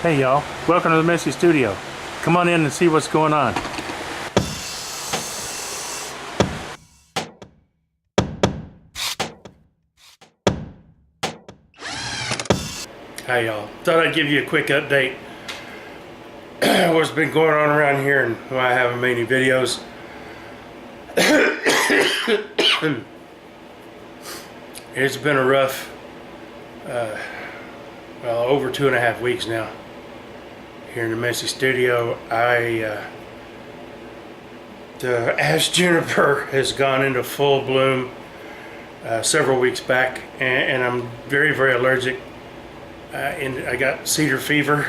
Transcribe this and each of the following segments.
Hey y'all, welcome to the Messy Studio. Come on in and see what's going on. Hi y'all, thought I'd give you a quick update. What's been going on around here and why I haven't made any videos. It's been a rough, well, over 2.5 weeks now here in the Messy Studio. The ash juniper has gone into full bloom several weeks back, and I'm very, very allergic. And I got cedar fever.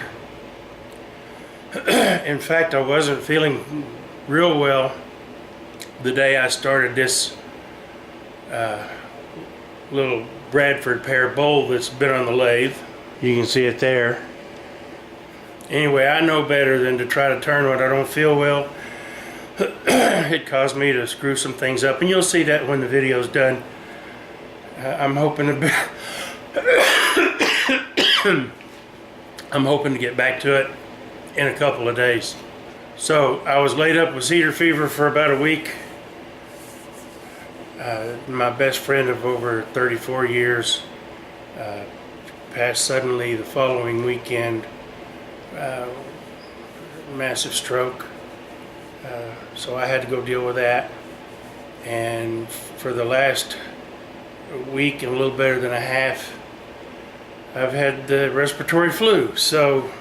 In fact, I wasn't feeling real well the day I started this little Bradford pear bowl that's been on the lathe. You can see it there. Anyway, I know better than to try to turn when I don't feel well. It caused me to screw some things up, and you'll see that when the video's done. I'm hoping to get back to it in a couple of days. So I was laid up with cedar fever for about a week. My best friend of over 34 years passed suddenly the following weekend. Massive stroke. So I had to go deal with that. And for the last week and a little better than a half, I've had the respiratory flu. So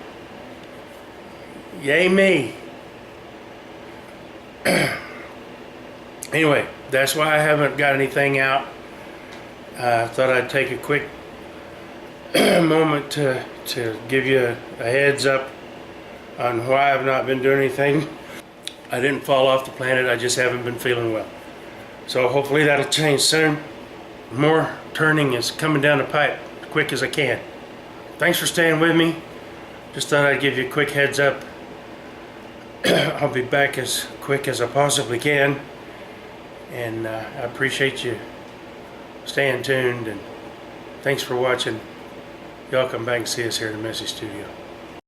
yay me. Anyway, that's why I haven't got anything out. I thought I'd take a quick moment to give you a heads up on why I've not been doing anything. I didn't fall off the planet, I just haven't been feeling well. So hopefully that'll change soon. More turning is coming down the pipe as quick as I can. Thanks for staying with me. Just thought I'd give you a quick heads up. I'll be back as quick as I possibly can. And I appreciate you staying tuned, and thanks for watching. Y'all come back and see us here in the Messy Studio.